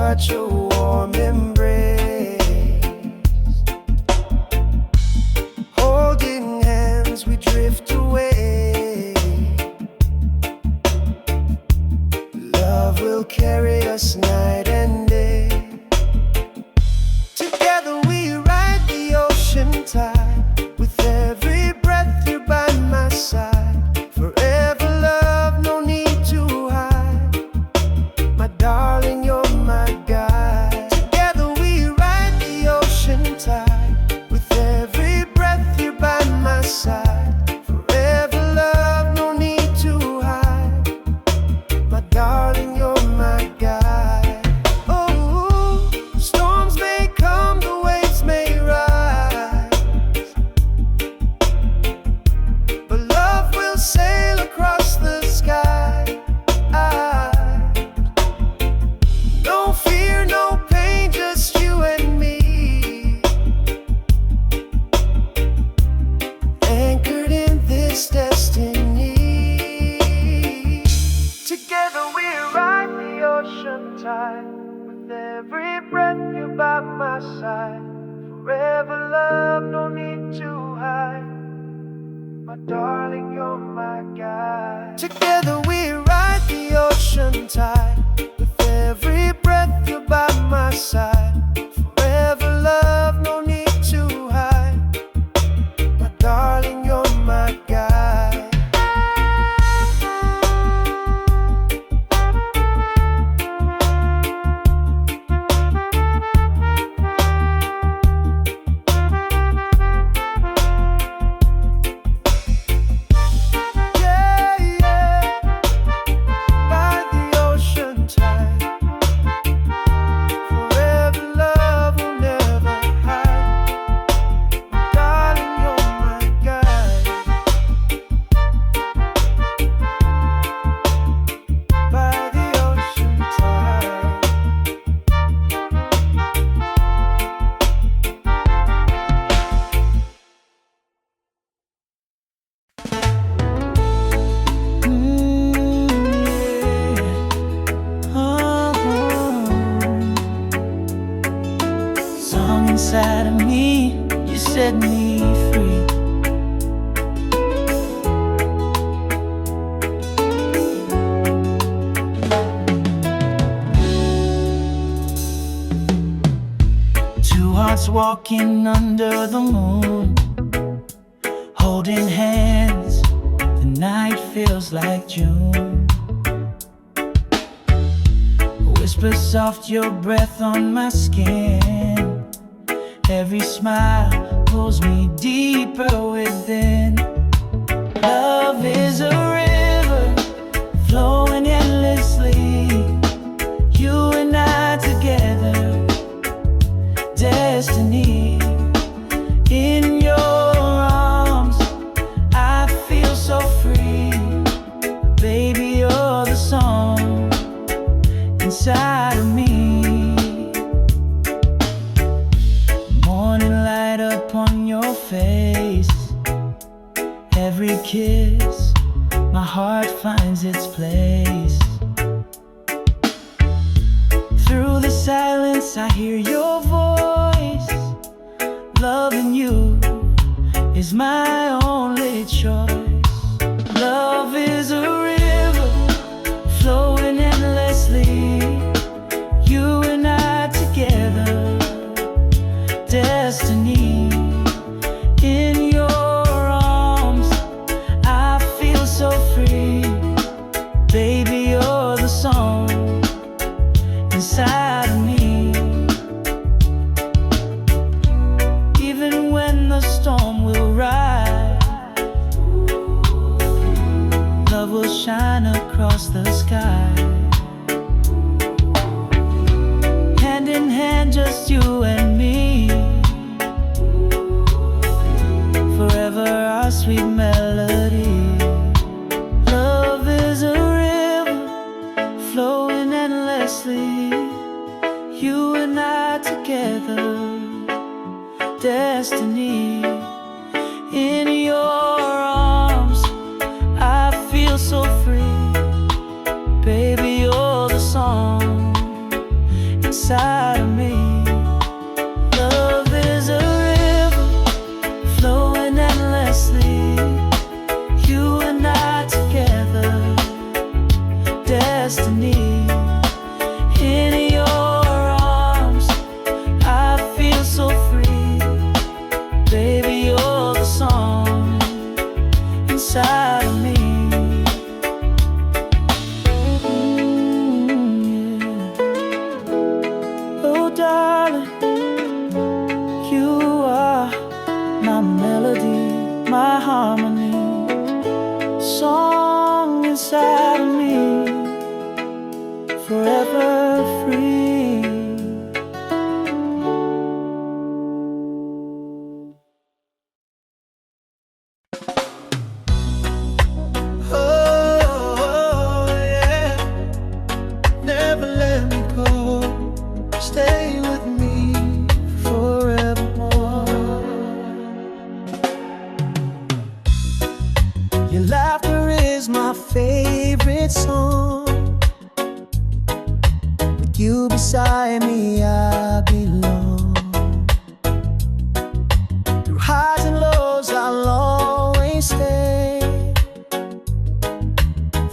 such a warm embrace. Holding hands, we drift away. Love will carry us night and day. Together we ride the ocean tide. With every breath you're by my side. Forever love, no need to hide. My darling, you're my guide. Together we ride the ocean tide. With every breath you're by my side. Forever love, no need to hide. My darling, you're my guide. Oh, storms may come, the waves may rise, but love will sail across the sky. No fear, no pain, just you and me, anchored in this destiny. Together we ride the ocean tide. With every breath you're by my side. Forever love, no need to hide. My darling, you're my guide. Together we ride the ocean tide. With every breath you're by my side. Forever love, no need to hide. My darling, you're my guide. Inside of me, you set me free. Two hearts walking under the moon, holding hands, the night feels like June. Whisper soft your breath on my skin. Every smile pulls me deeper within. Love is a river flowing endlessly. You and I together, destiny. In your arms, I feel so free. Baby, you're the song inside of me. Upon your face, every kiss, my heart finds its place. Through the silence I hear your voice. Loving you is my only choice. Love is a river flowing endlessly. You and I together, destiny. In your arms, I feel so free. Baby, you're the song inside of me. Even when the storm will rise, love will shine across the sky. Hand in hand, just you and me. Forever our sweet melody. Love is a river flowing endlessly. You and I together, destiny. In your arms, I feel so free. Baby, you're the song inside of me. Love is a river flowing endlessly. You and I together, destiny. In your arms, I feel so free. Baby, you're the song inside of me. Oh, darling, you are my melody, my harmony, song inside of me, forever free. Oh, yeah, never let me go. Stay with me forevermore. Your laughter is my favorite song. With you beside me, I belong. Through highs and lows, I'll always stay.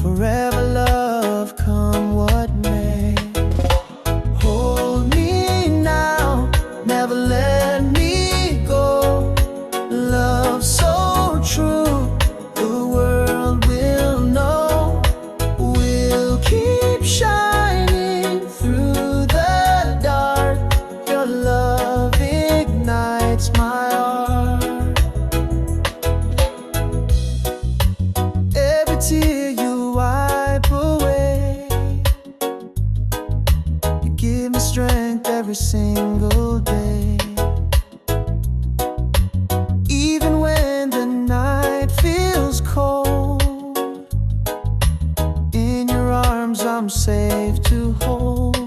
Forever love, come what may. Hold me now, never let me go. Love so true, the world will know. We'll keep shining through the dark. Your love ignites my heart. Every tear you wipe away, you give me strength every single day. Even when the night feels cold, in your arms I'm safe to hold.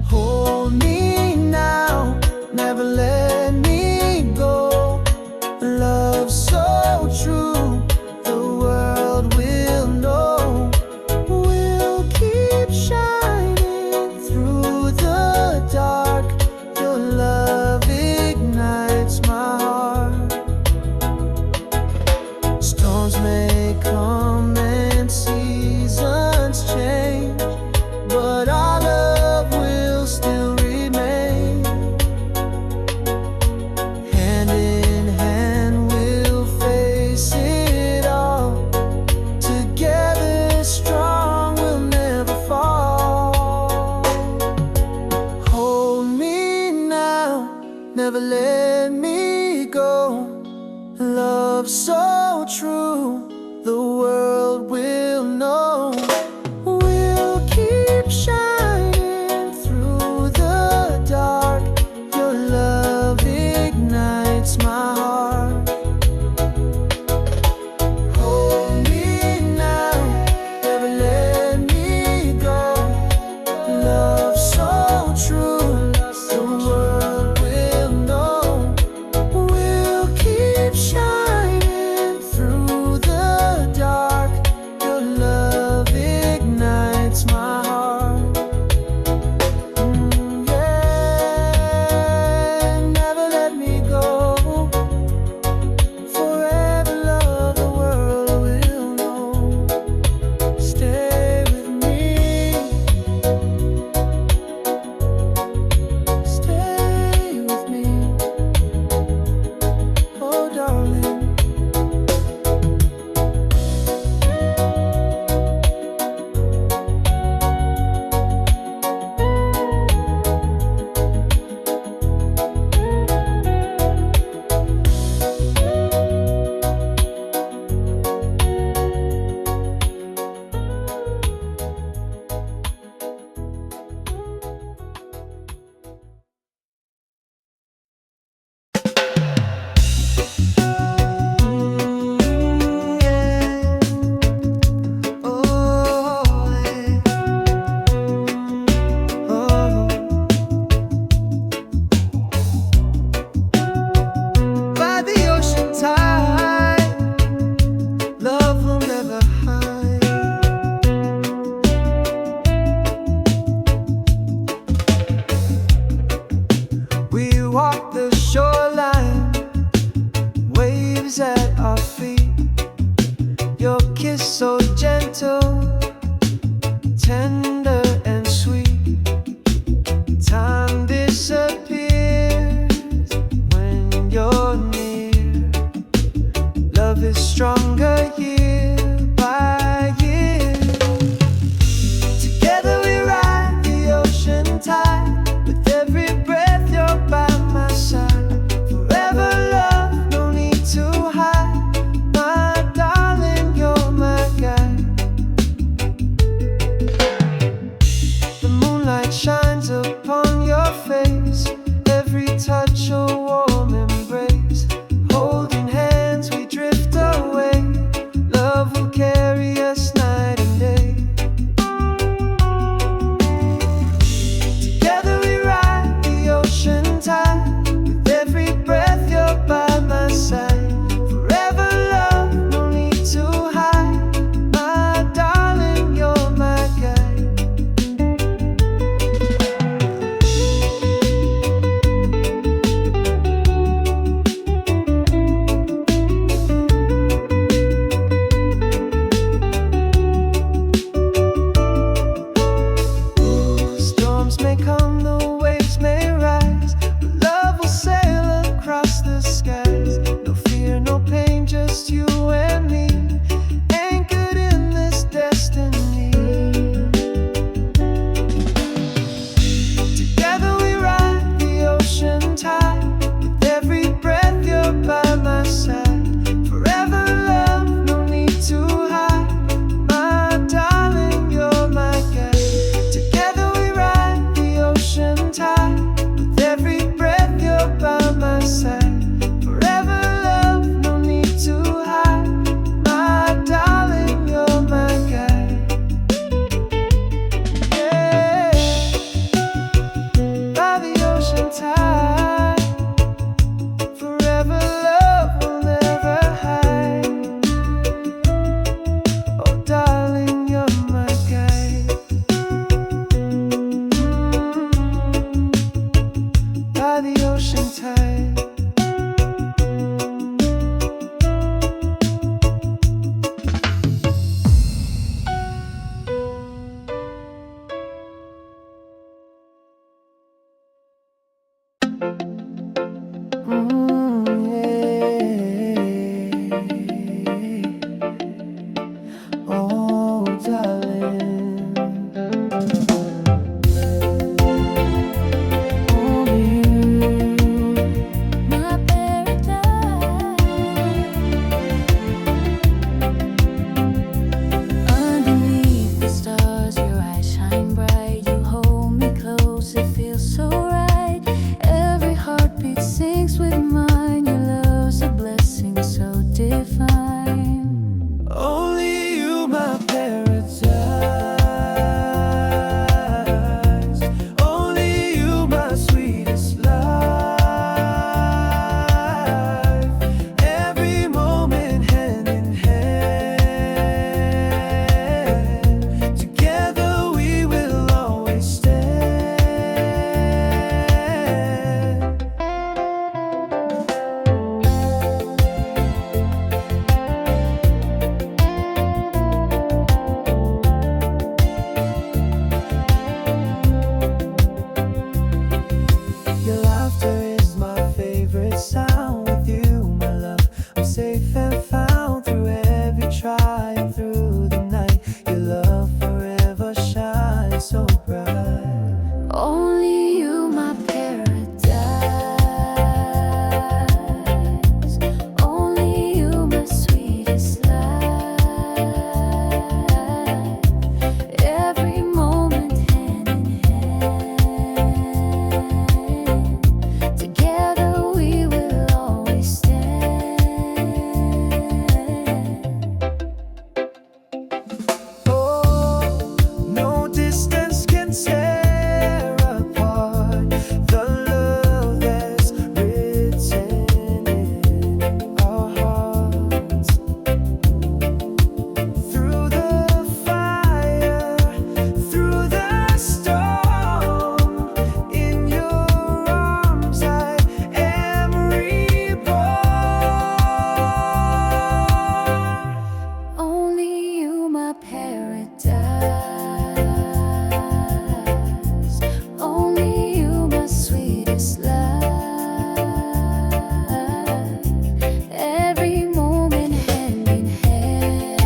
Hold me now, never let me go. Love so true, the world will know. We'll keep shining through the dark. Your love ignites my heart. Storms may come and seasons change, but Yeah. Oh, darling, only you, my paradise. Underneath the stars, your eyes shine bright. You hold me close, it feels so right. Every heartbeat syncs with mine. Your love's a blessing so divine. only you, my paradise. Only you, my sweetest life. Every moment hand in hand. Together we will always stand. Your laughter is my favorite sound. With you, my love, I'm safe and found. Through every trial, through the night, your love forever shines so bright. Only you, my paradise. Only you, my sweetest life. Every moment hand in hand. Together we will always stand. Oh, no distance can tear apart the love that's written in our hearts. Through the fire, through the storm, in your arms I am reborn. Only you, my paradise. Only you, my sweetest life. Every moment hand in hand.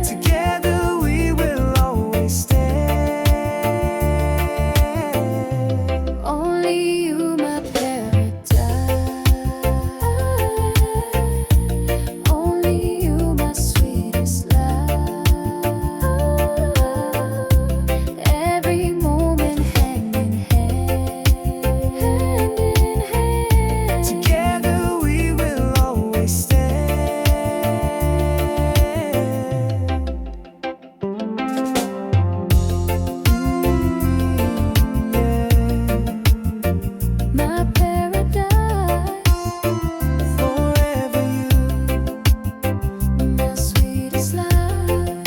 Together we will always stand. Only you, my paradise. Only you, my sweetest life. Every moment hand in hand. Together we will always stand. My paradise. Forever you, My sweetest life.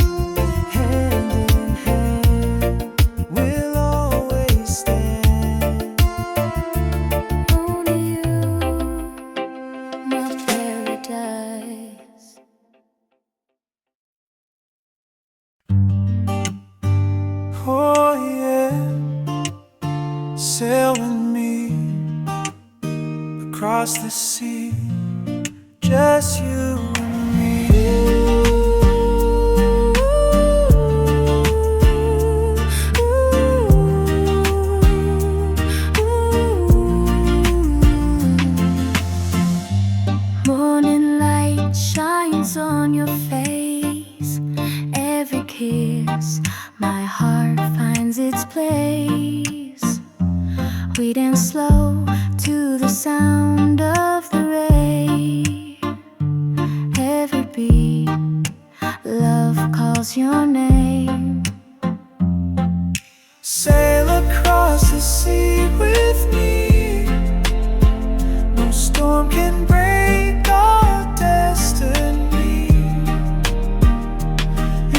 hand in hand, we'll always stand. Only you, my paradise. Oh yeah, sail with me across the sea, just you and me. Morning light shines on your face. Every kiss, my heart finds its place. We dance slow to the sound of the rain. Every beat, love calls your name. Sail across the sea with me. No storm can break our destiny.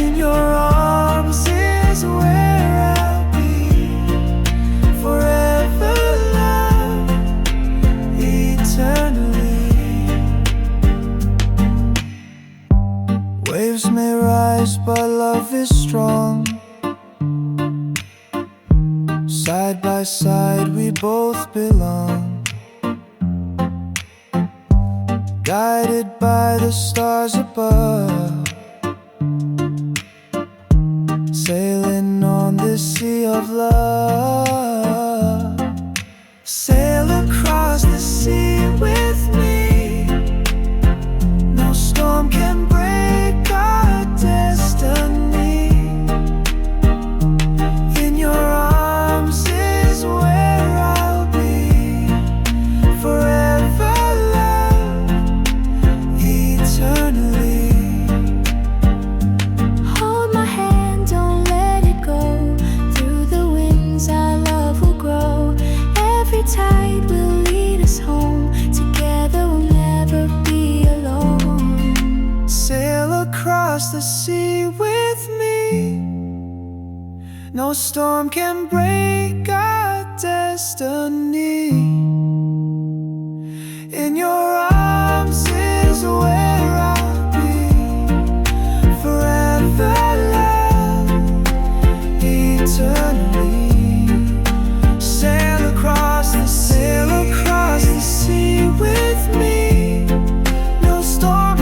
In your arms is where I'll be. Forever love, eternally. Waves may rise, but love is strong. Side by side we both belong, guided by the stars above, sailing on this sea of love. Sail across the sea with me. No storm can break our destiny. In your arms is where I'll be, forever love, eternally. Hold my hand, don't let it go. Through the winds our love will grow. Every tide will lead us home. Together we'll never be alone. Sail across the sea with me. No storm can break our destiny. In your arms is where I'll be, forever love, eternally. Sail across the sea with me. No storm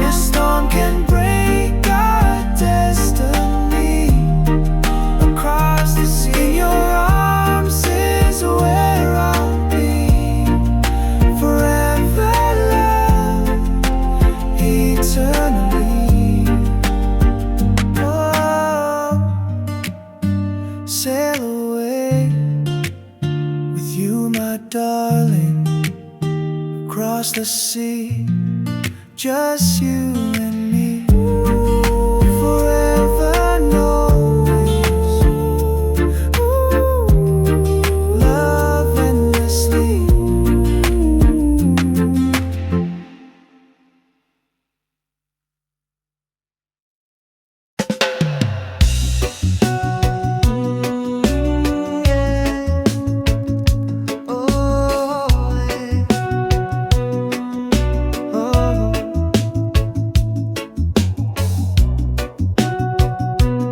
can break our destiny. Across the sea, in your arms is where I'll be, forever love, eternally. Oh, sail away with you, my darling, across the sea, just you and me, forever and always, love endlessly.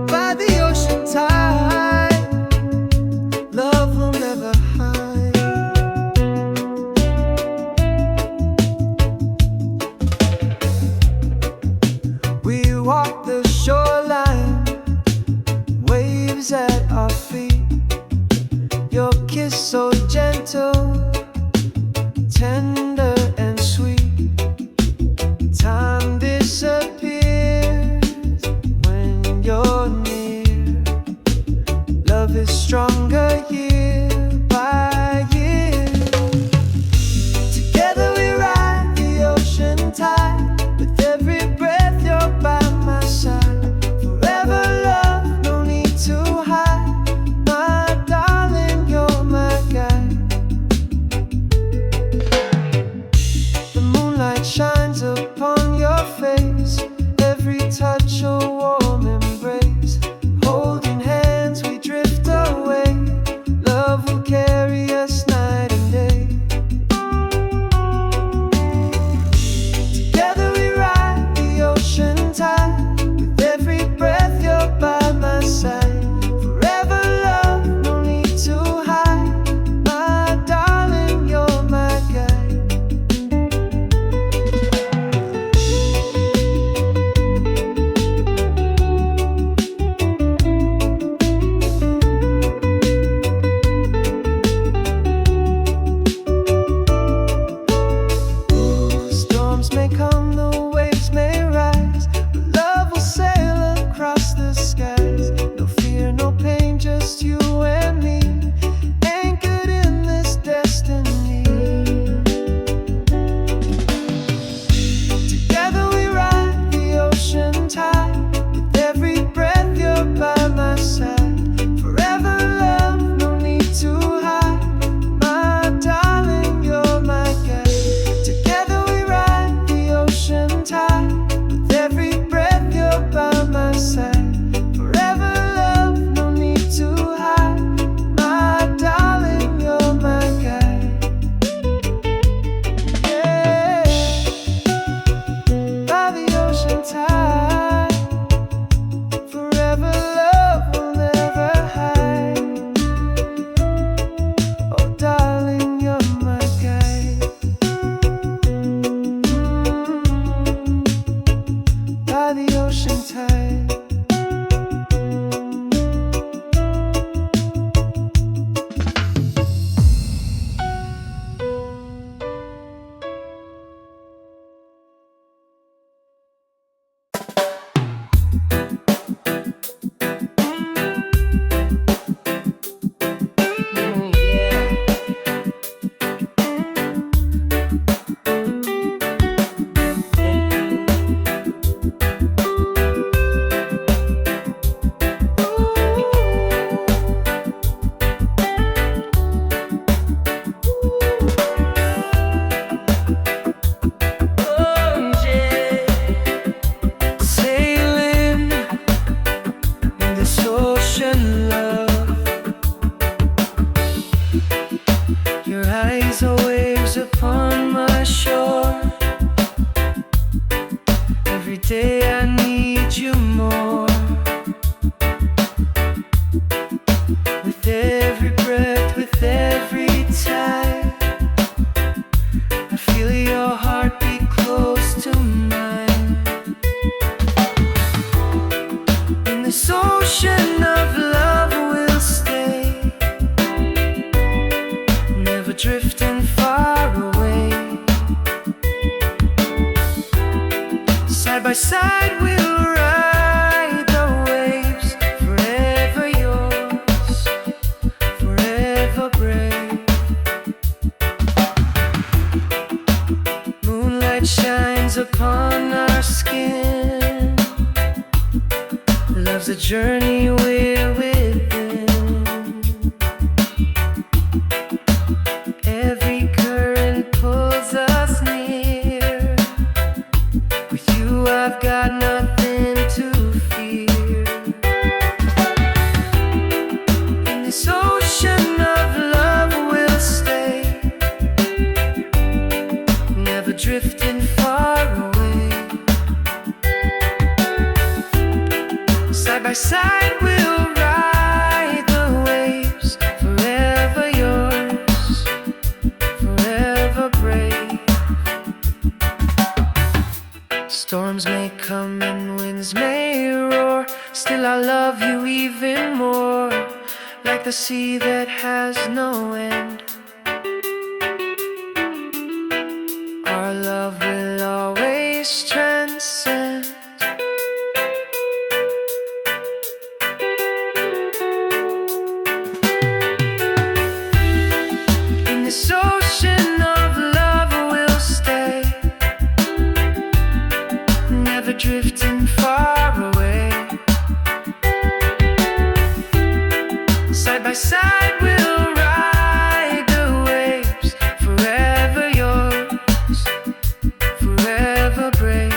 By the ocean tide, love will never hide. We walk the shoreline, waves at our feet. Your kiss so gentle, tender and sweet. Time disappears when you're near. Love is stronger year by year. Together we ride the ocean tide. With every breath you're by my side. Forever love, no need to hide. My darling, you're my guide. side we'll ride the waves, forever yours, forever brave. Moonlight shines upon our skin. Love's a journey we're within. Every current pulls us near. With you I've got nothing to fear. In this ocean of love we'll stay, never drifting far away. Side by side we'll ride the waves, forever yours, forever brave. Storms may come and winds may roar, still I love you even more, like the sea that has no end. Our love will always transcend. In this ocean of love we'll stay, never drifting far away. Side by side we'll ride the waves, forever yours, forever brave.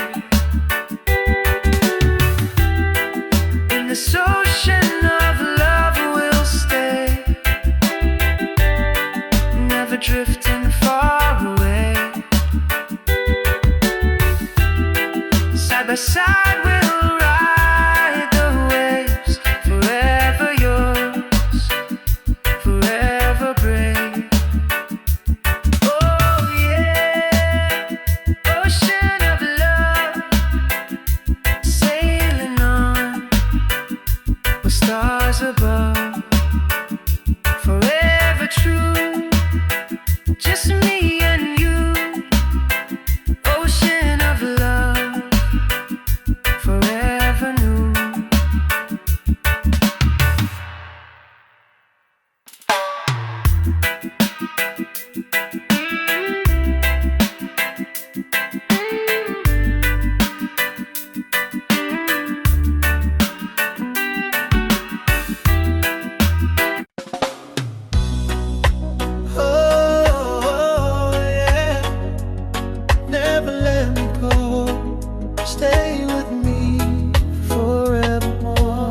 In this ocean of love we'll stay, never drifting far away. Side by side we'll ride the waves, forever yours, forever brave. Oh yeah, ocean of love, sailing on with stars above, forever true, just me and you. Ocean of love, forever new. Oh yeah, never let me go. Stay with me forevermore.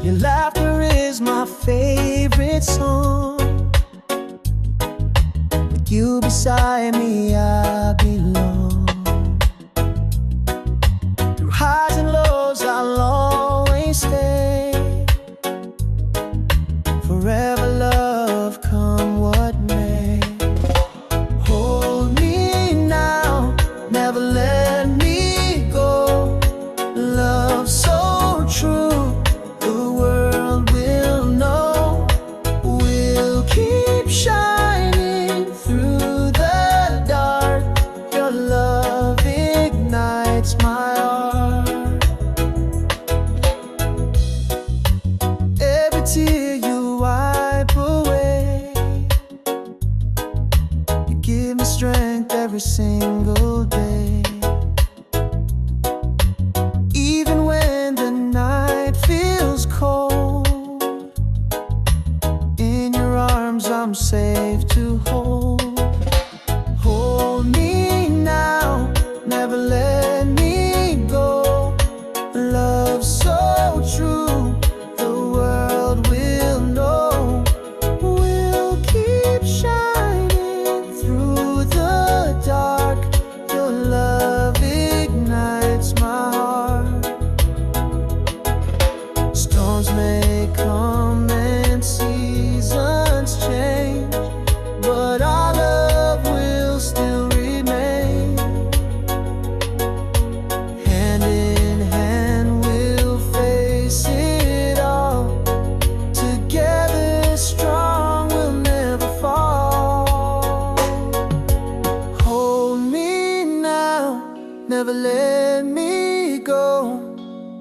Your laughter is my favorite song. With you beside me, I belong. Through highs and lows, I'll always stay. Forever love, come what may. Hold me now, never let me go. Love so true, the world will know. We'll keep shining through the dark.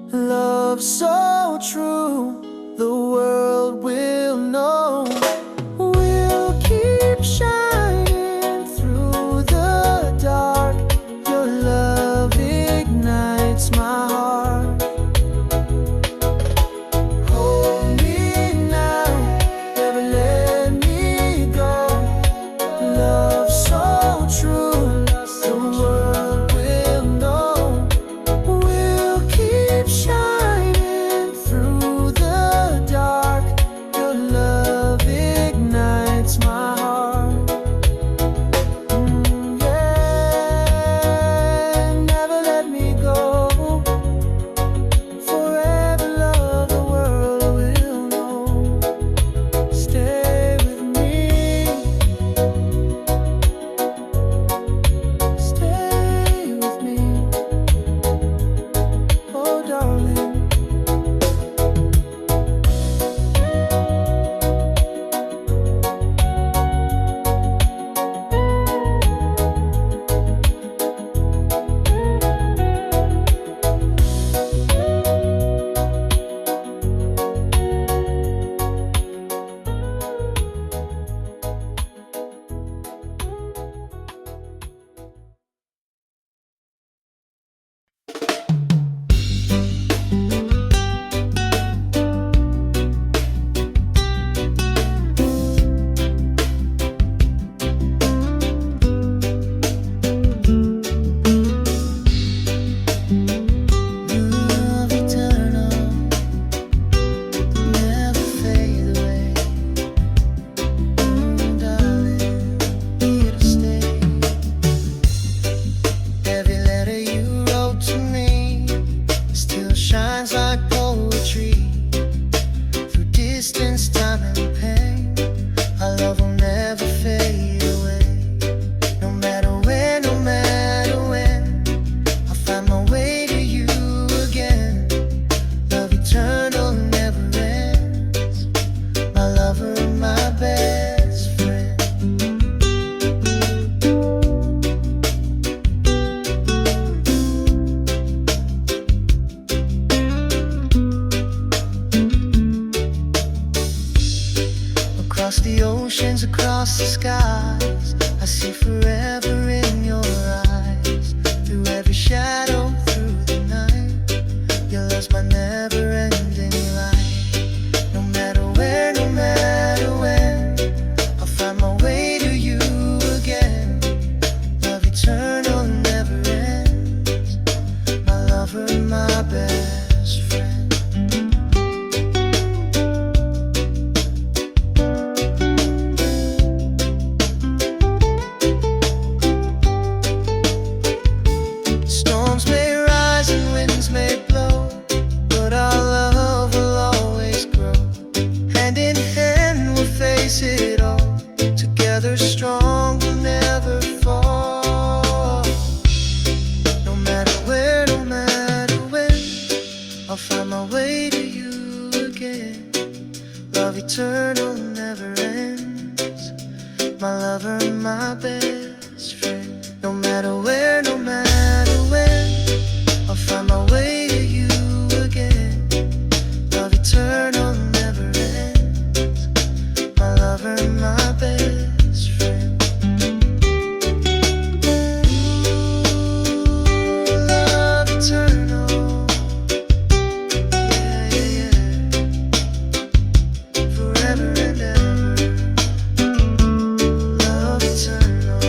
Love so true, the world will know. We'll keep shining through the dark. Your love ignites my heart. Hold me now, never let me go. Love so true, the world will know. We'll keep shining through the dark. Your love ignites my heart. Yeah, never let me go. Forever love, the world will know. Stay with me. Stay with me. Oh, darling. Love eternal, never fade away. Darling, here to stay. Every letter you wrote to me still shines like poetry. Through distance, time, and pain, our love will never fade away. No matter where, no matter when, I'll find my way to you again. Love eternal never ends. My lover and my best friend. Across the oceans, across the skies, I see forever in your eyes. Through every shadow, through the night, your love's my never-ending light. No matter where, no matter when, I'll find my way to you again. Love eternal never ends. My lover and my best friend. Storms may rise and winds may blow, but our love will always grow. Hand in hand we'll face it all. Together strong, we'll never fall. No matter where, no matter when, I'll find my way to you again. Love eternal never ends. My lover and my best friend. No matter where, no matter when, I'll find my way to you again. Love eternal never ends. My lover and my best friend. Ooh, love eternal. Yeah, yeah, yeah. Forever and ever. Love eternal.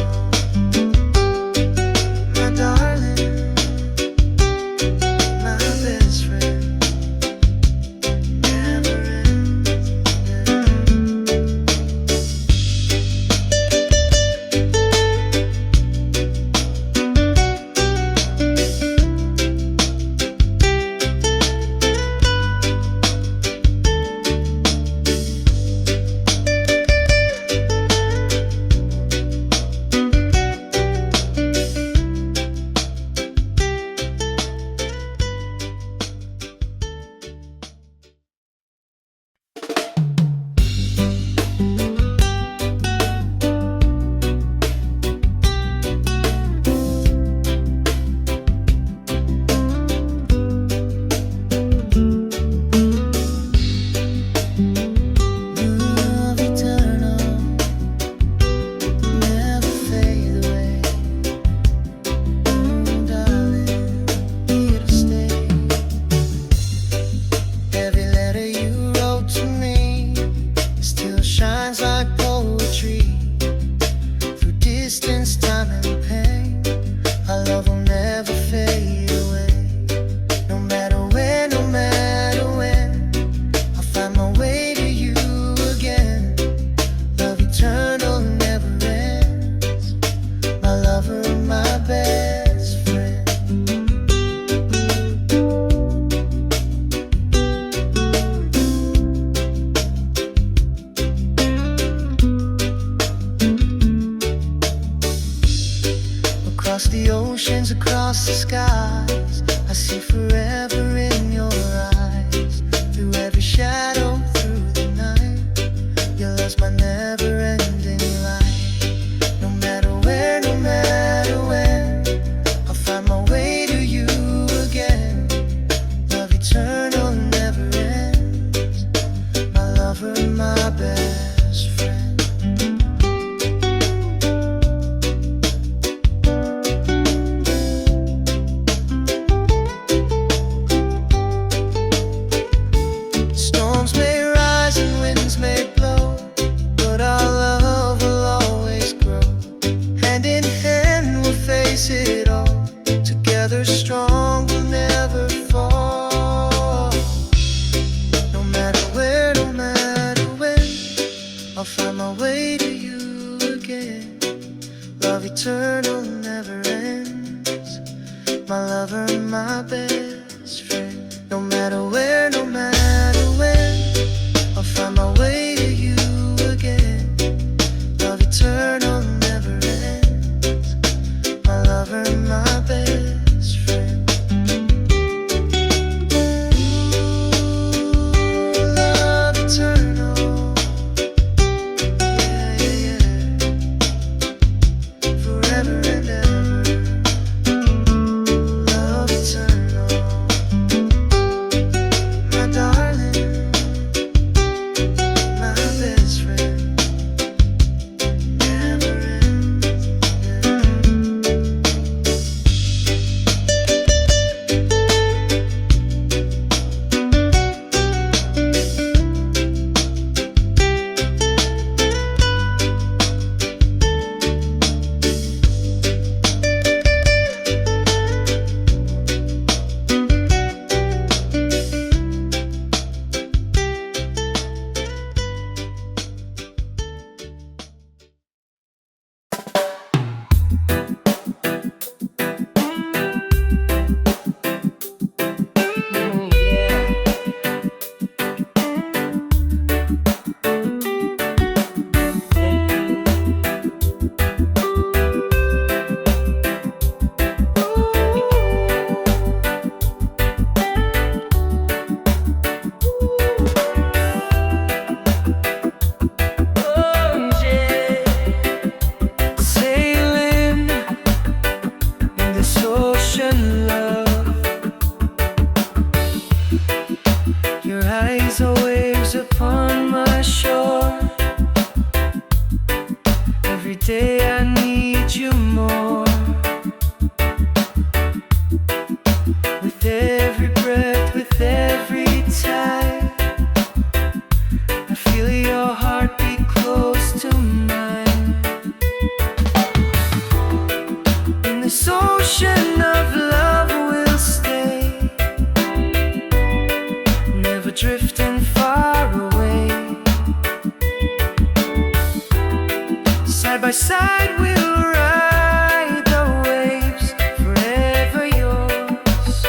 by side we'll ride the waves, forever yours,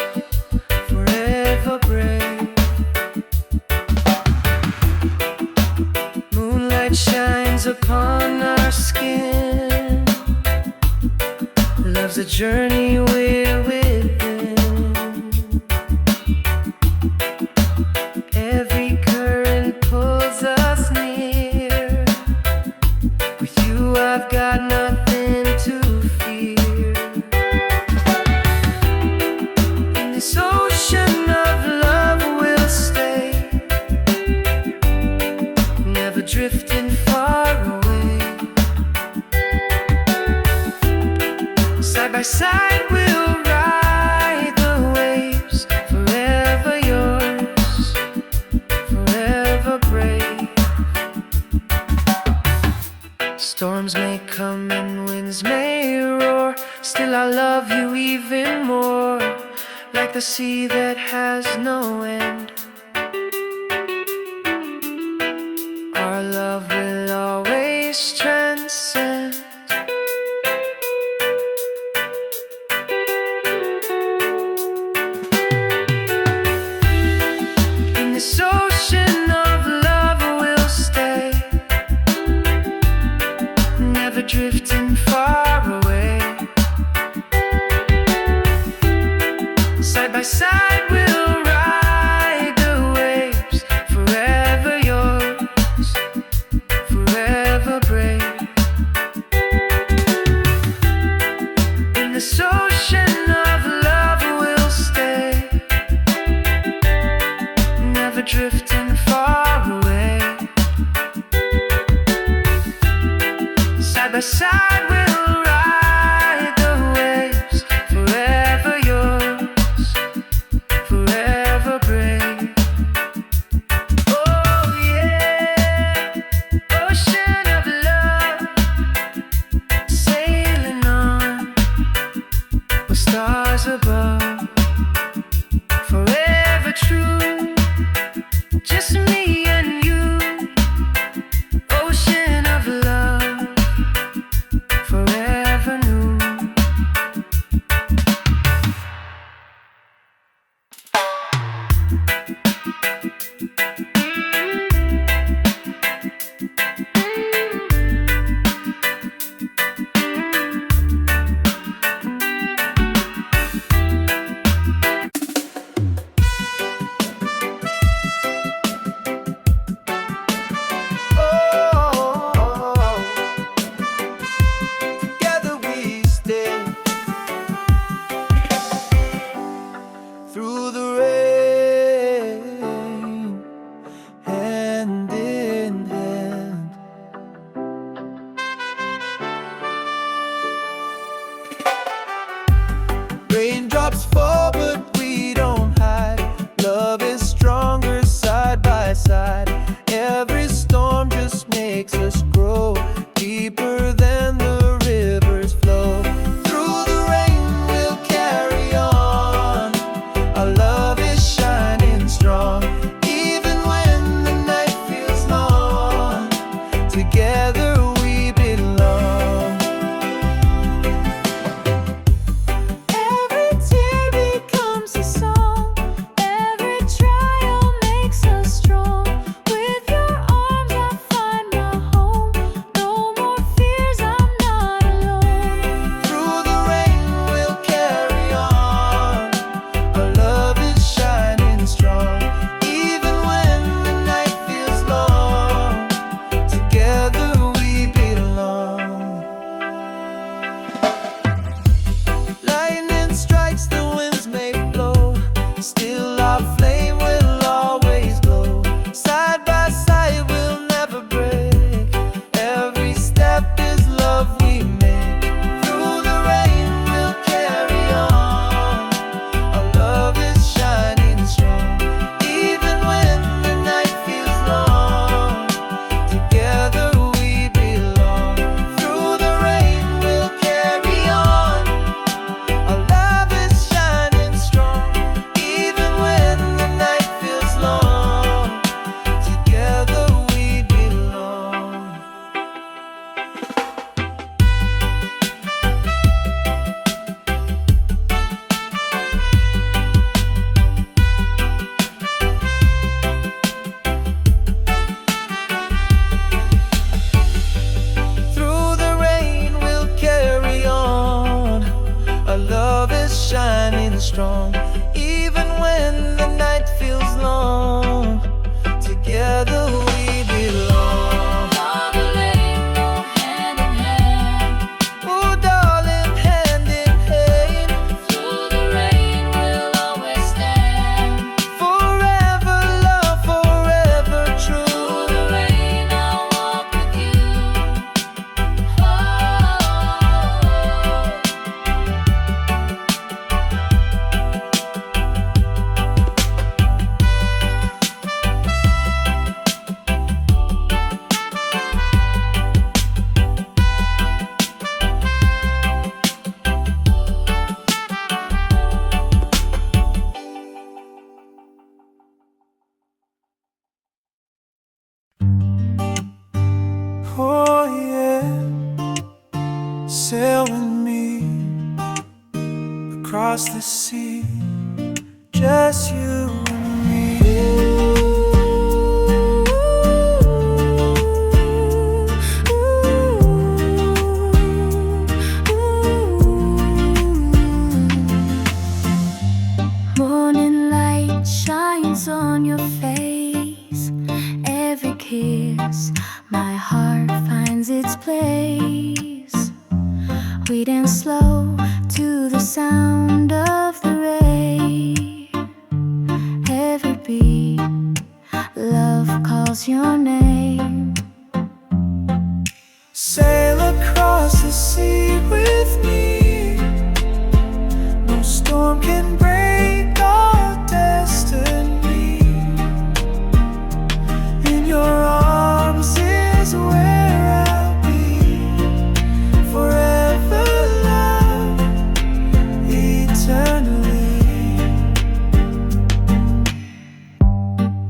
forever brave. Moonlight shines upon our skin. Love's a journey we're within. Every current pulls us near. With you I've got nothing to fear. In this ocean of love we'll stay, never drifting far away. Side by side we'll ride the waves, forever yours, forever brave. Storms may come and winds may roar, still I love you even more, like the sea that has no end. Our love will always transcend. In this ocean of love we'll stay, never drifting far away. Side by side we'll ride the waves, forever yours, forever brave. In this ocean of love we'll stay, never drifting far away. Side by side we'll ride the waves, forever yours, forever brave. Oh yeah, ocean of love, sailing on with stars above, forever true, just me and you. Ocean of love, forever new. Together we stand through the rain, hand in hand. Raindrops fall, but we don't hide. Love is stronger side by side. Every storm just makes us grow deeper than the rivers flow. Through the rain we'll carry on. Our love is shining strong, even when the night feels long. Together we belong. Every tear becomes a song. Every trial makes us strong. With your arms I find my home. No more fears, I'm not alone. Through the rain we'll carry on. Our love is shining strong, even when the night feels long. Together we belong. Lightning strikes, the winds may blow, still our flame will always glow. Side by side we'll never break. Every step is love we make. Through the rain we'll carry on. Our love is shining strong, even when the night feels long. Together we belong. Through the rain we'll carry on. Our love is shining strong, even when the night across the sea, just you and me. Morning light shines on your face. Every kiss, my heart finds its place. We dance slow to the sound of the rain. Every beat, love calls your name. Sail across the sea with me. No storm can break our destiny. In your arms is where I'll be. Forever love, eternally.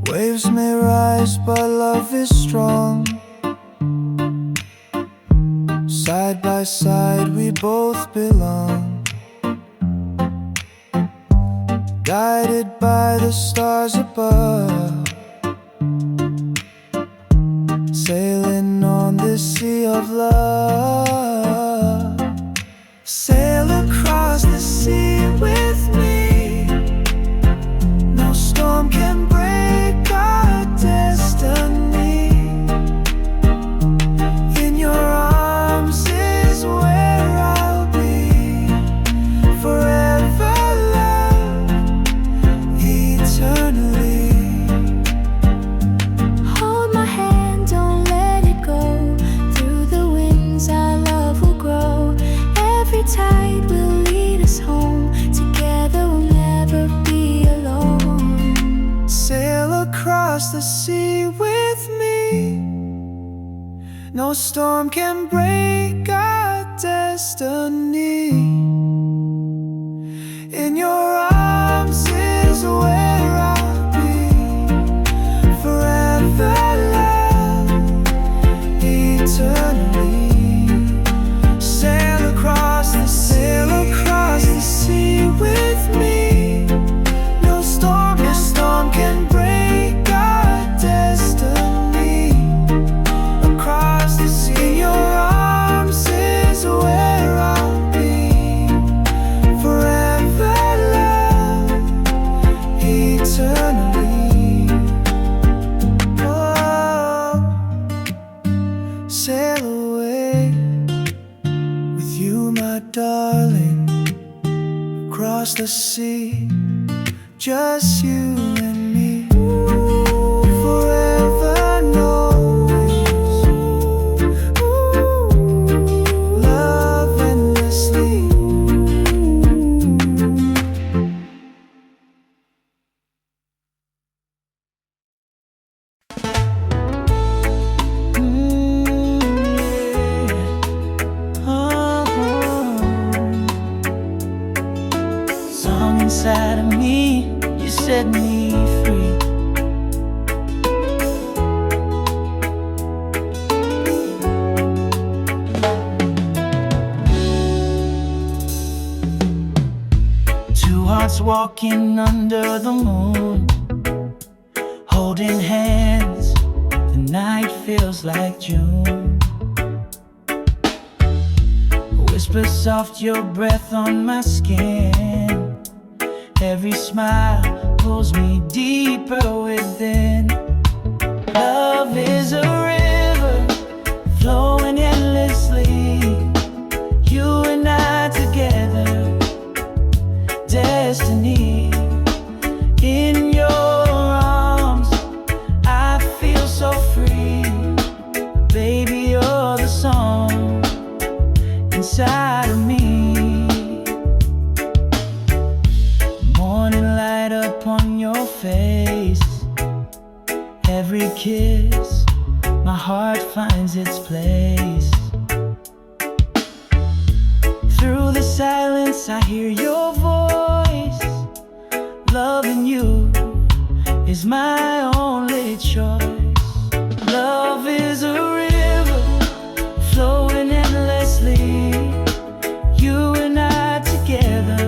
Waves may rise, but love is strong. Side by side we both belong, guided by the stars above, sailing on this sea of love. Sail across the sea with me. No storm can break our destiny. In your arms is where I'll be. Forever love, eternally. Hold my hand, don't let it go. Through the winds our love will grow. Every tide will lead us home. Together we'll never be alone. Sail across the sea with me. No storm can break our destiny. In your arms is where I'll be. Forever love, eternally. Sail across the sea with me. No storm can break our destiny. Across the sea, your arms is where I'll be. Forever love, eternally. Oh, sail away with you, my darling. Across the sea, just you and me. Forever knows. Love endlessly. Song inside of me, you set me free. Two hearts walking under the moon, holding hands, the night feels like June. Whisper soft your breath on my skin. Every smile pulls me deeper within. Love is a river flowing endlessly. You and I together, destiny. In your arms, I feel so free. Baby, you're the song inside of me. Morning light upon your face. Every kiss, my heart finds its place. Through the silence I hear your voice. Loving you is my only choice. Love is a river flowing endlessly. You and I together,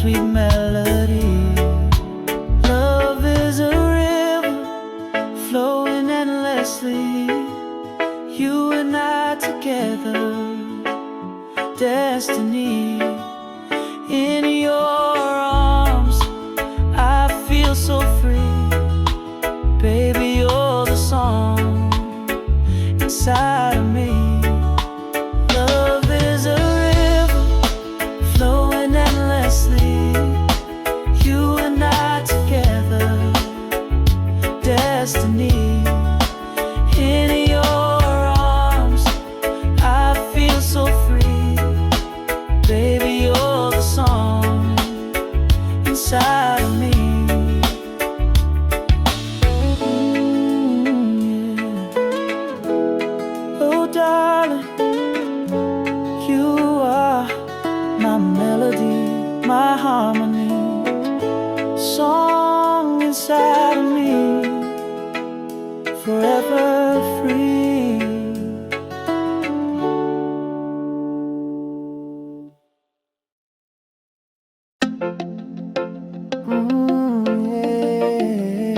sweet melody. Love is a river flowing endlessly. You and I together, destiny. In your arms, I feel so free. Baby, you're the song inside of me. Love is a river flowing endlessly. You and I together, destiny. In your arms, I feel so free. Baby, you're the song inside of me. Yeah. Oh, darling, you are my melody, my harmony, song inside of me, forever free. Yeah.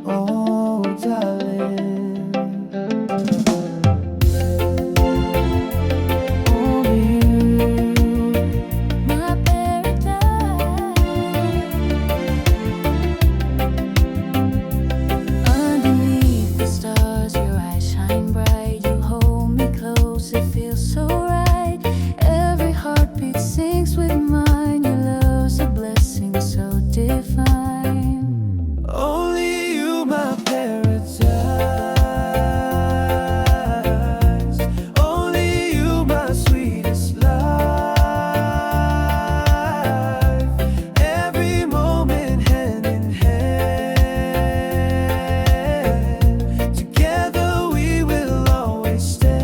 Oh, darling, only you, My paradise. Underneath the stars, your eyes shine bright. You hold me close, it feels so right. Every heartbeat syncs with mine. Your love's a blessing so divine. only you, my paradise. Only you, my sweetest life. Every moment hand in hand, together we will always stand.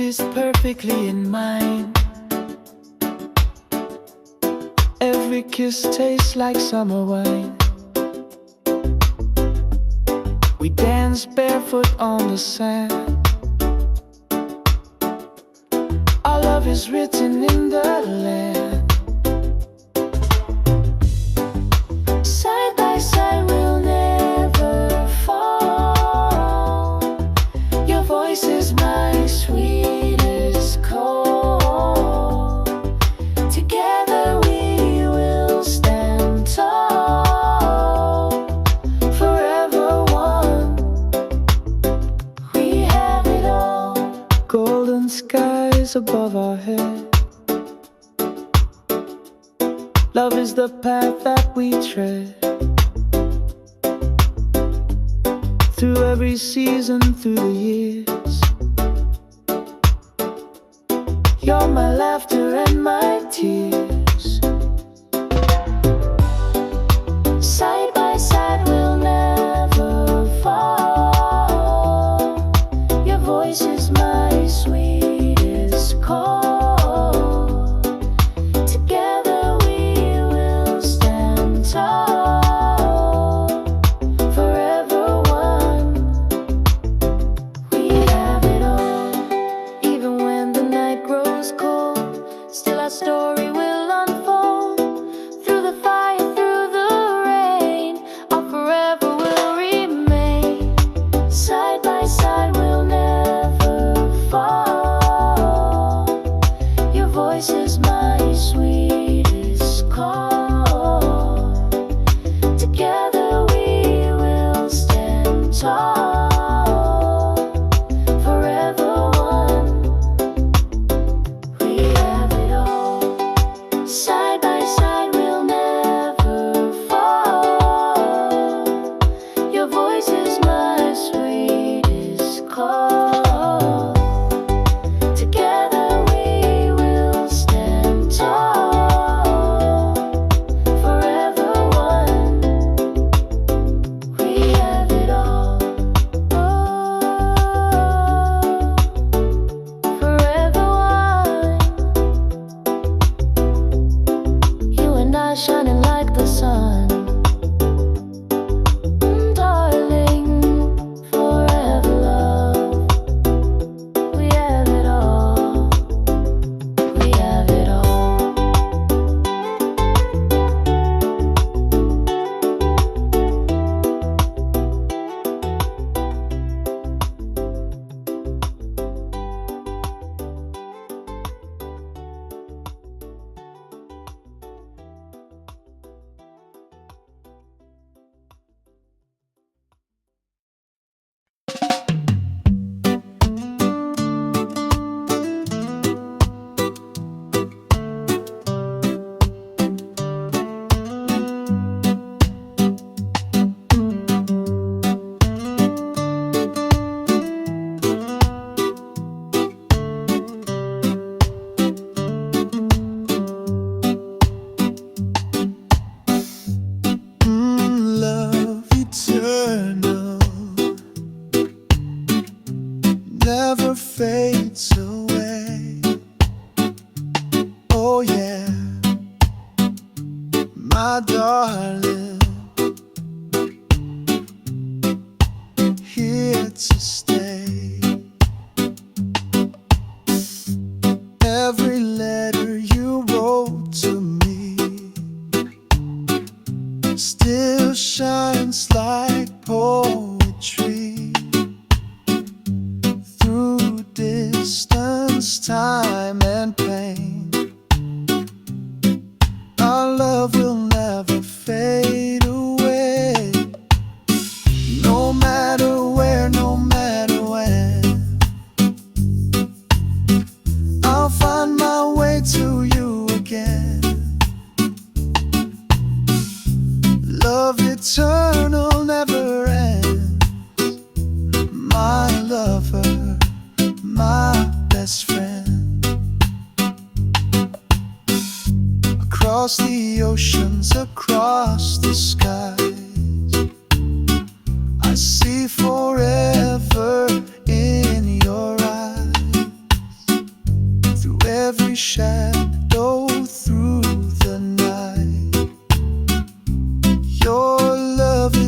is perfectly in mind. Every kiss tastes like summer wine. We dance barefoot on the sand. Our love is written in the land. Side by side we'll never fall. Your voice is my sweetest call. Together we will stand tall. Forever one, we have it all. Golden skies above our head. Love is the path that we tread. Through every season, through the years. You're my laughter and my tears. Side by side we'll never fall. Your voice is my sweetest call. Story will unfold through the fire, through the rain. Our forever will remain. Side by side we'll never fall. Your voice is my sweetest call. Together we will stand tall. Forever one, we have it all. Side by side we'll never fall. Your voice is my sweetest call. Together we will stand tall. Forever one, we have it all. Forever one, you and I shining like the sun. Darling, forever love. We have it all. We have it all. Love eternal never fades away. Oh yeah, my darling, here to stay. Every letter you wrote to me still shines like poetry. Through distance, time and pain, our love will never fade away. No matter where, no matter when, I'll find my way to you again. Love eternal never ends. My lover, my best friend.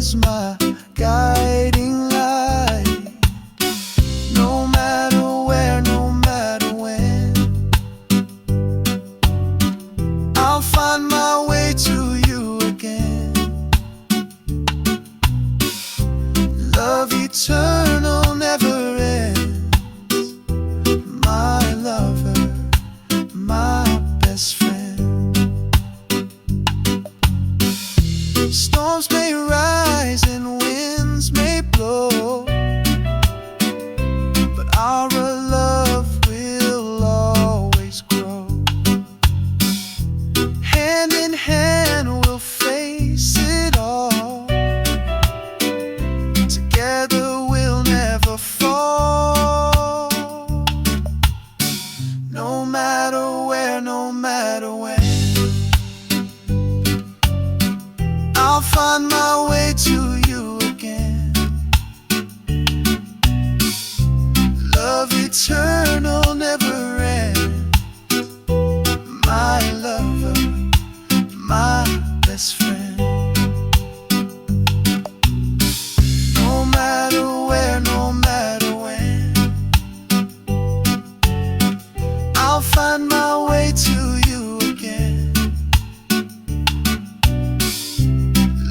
is my guiding light. No matter where, no matter when, I'll find my way to you again. Love eternal never ends. My lover, my best friend. Storms may rise and winds may blow, but our love will always grow. Hand in hand we'll face it all. Together we'll never fall. No matter where, no matter when, I'll find my way to you again. Love eternal never ends. My lover, my best friend. No matter where, no matter when, I'll find my way to you again.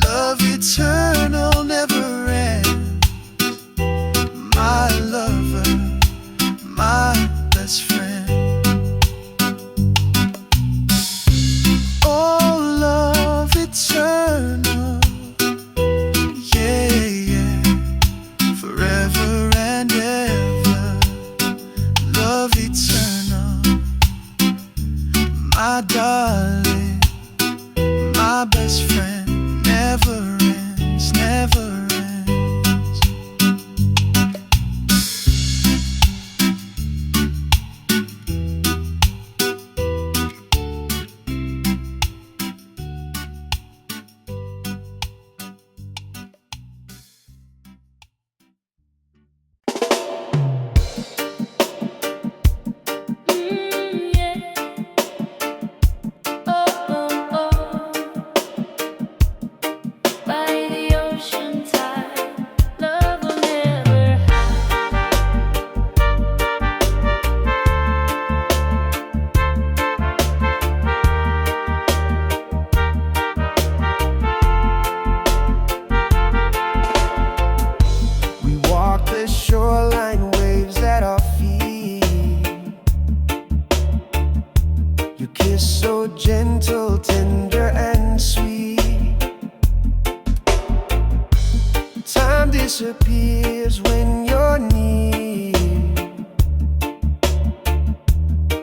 Love eternal never ends. My lover, my best friend. Oh, love eternal, yeah, yeah, forever and ever. Love eternal, my darling, my best friend. Never ends, never ends. Shoreline waves at our feet. Your kiss so gentle, tender and sweet. Time disappears when you're near.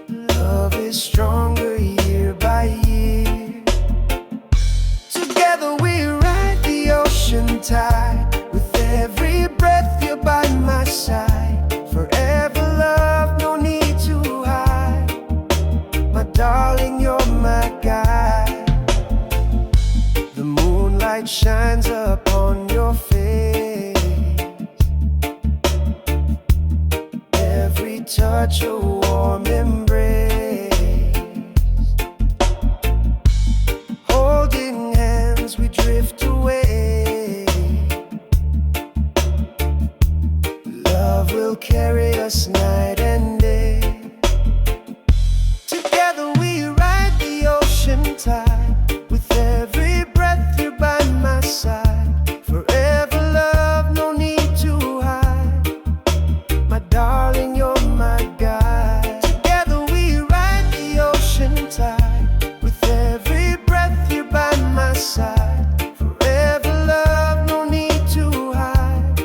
Love is stronger year by year. Together we ride the ocean tide. With every breath you're by my side. Forever love, no need to hide. My darling, you're my guide. The moonlight shines upon your face. Every touch a warm embrace. Holding hands we drift away. Love will carry us night and day. Together we ride the ocean tide. With every breath you're by my side. Forever love, no need to hide. My darling, you're my guide. Together we ride the ocean tide. With every breath you're by my side. Forever love, no need to hide.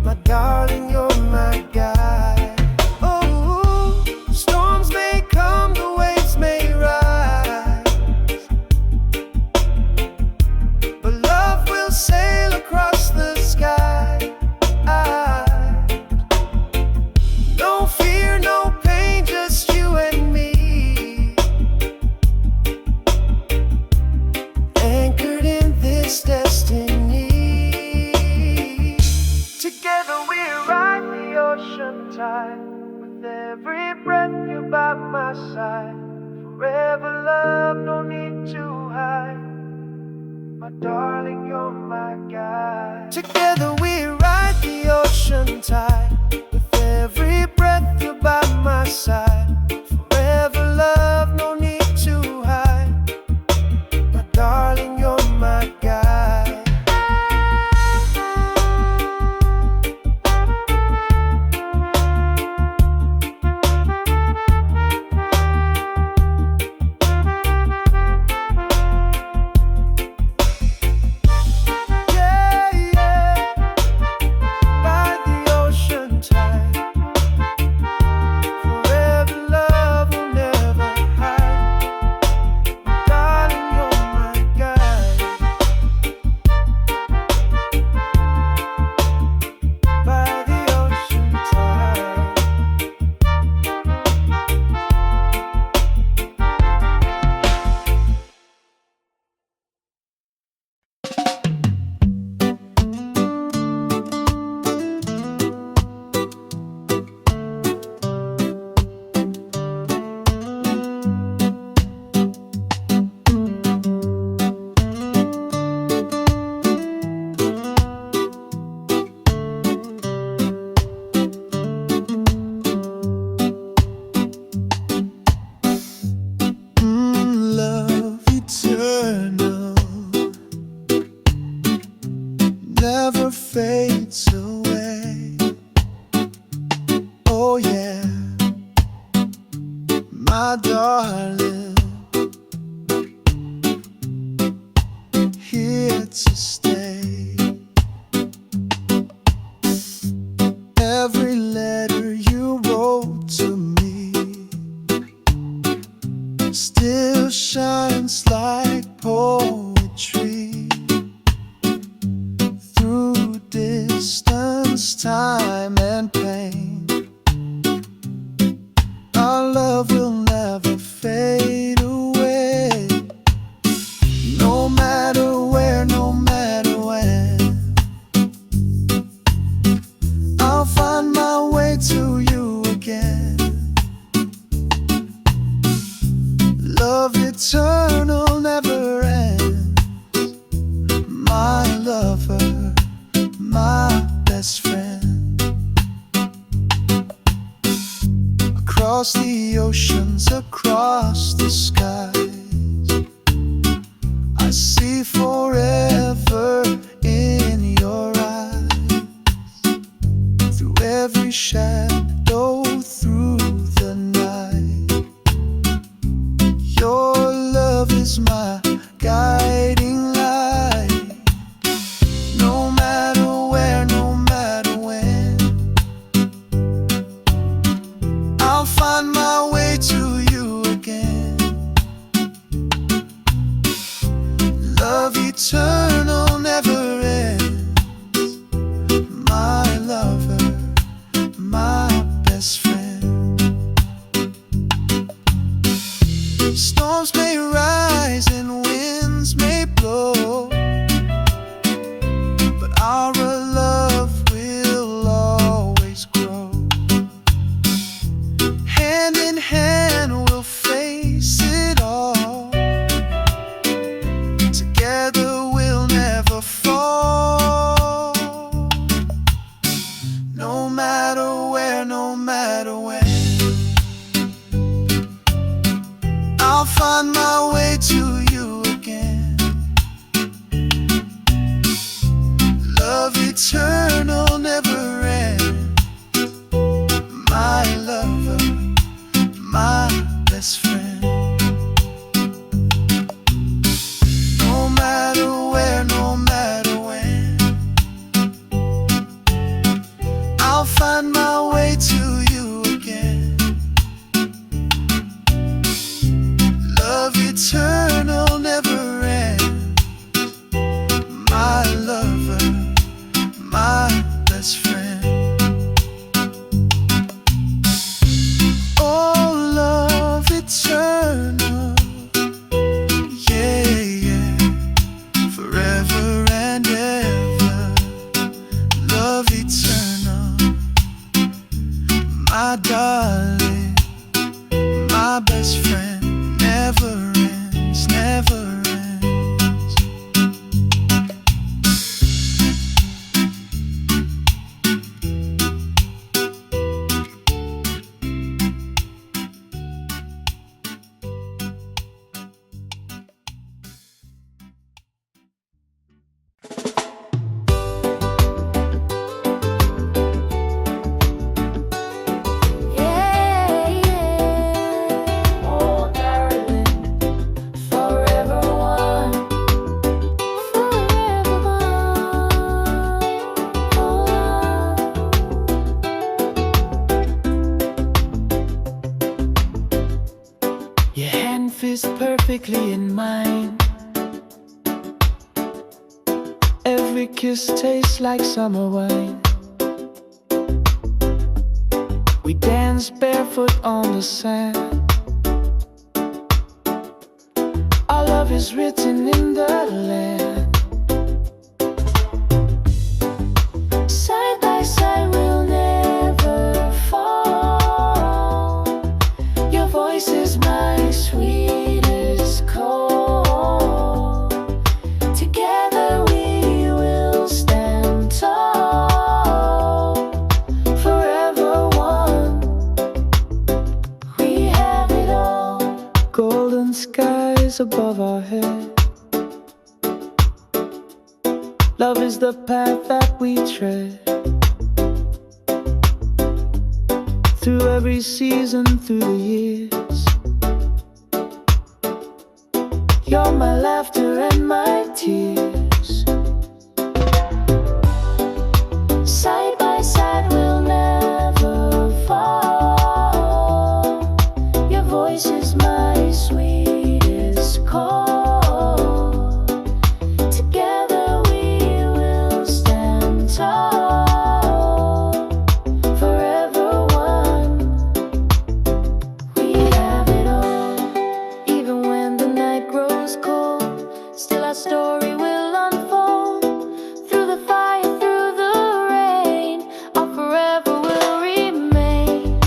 My darling, you're my guide. Oh, storms may come, the waves may rise, but love will sail across the sky. No fear, no pain, just you and me. Anchored in this destiny. Together we ride the ocean tide. With every breath you're by my side. Forever love, no need to hide. My darling, you're my guide. Together we ride the ocean tide. With every breath you're by my side. Forever love, no need to hide. My darling, you're my guide. Never fades away. Oh yeah, my darling, here to stay. Every letter you wrote to me still shines like poetry. Through distance, time and pain, our love will never fade away. No matter where, no matter when, I'll find my way to you again. Love eternal, never ends. My lover, my best friend. Across the oceans, across the skies, I see forever in your eyes. Through every shadow, through the night, your love is my guiding light. No matter where, no matter when, I'll find my way to you again. Love eternal, never ends. My lover, my best friend. Storms may rise and winds may blow, but our love will always grow. Hand in hand we'll face it all. Together we'll never fall. No matter where, no matter when, I'll find my way to you again. Love eternal, never ends. My lover, my best friend. No matter where, no matter when, I'll find my way to you again. Love eternal, never ends. My lover, my Every kiss tastes like summer wine. We dance barefoot on the sand. Our love is written in the land. Side by side we'll never fall. Your voice is my sweetest call. Together we will stand tall. Forever one. We have it all. Golden skies above our head. Love is the path that we tread. Through every season, through the years. You're my laughter and my tears. Side by side we'll never fall. Your voice is my sweetest call. Together we will stand tall. Forever one. We have it all. Even when the night grows cold, still our story will unfold. Through the fire, through the rain, our forever will remain.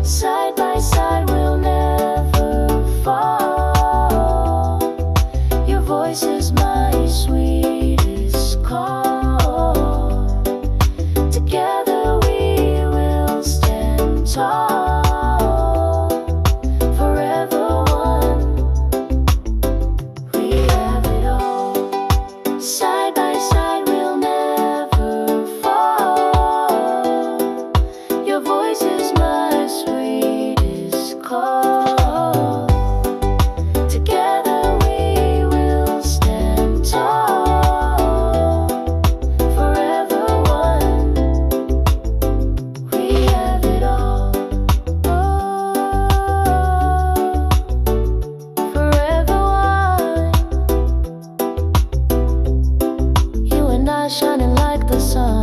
Side by side we'll never fall. Your voice is my sweetest call. Together we will stand tall. Forever one. We have it all. Side by side we'll never fall. Your voice is my sweetest call. Together we will stand tall. Forever one. We have it all. Forever one. You and I shining like the sun.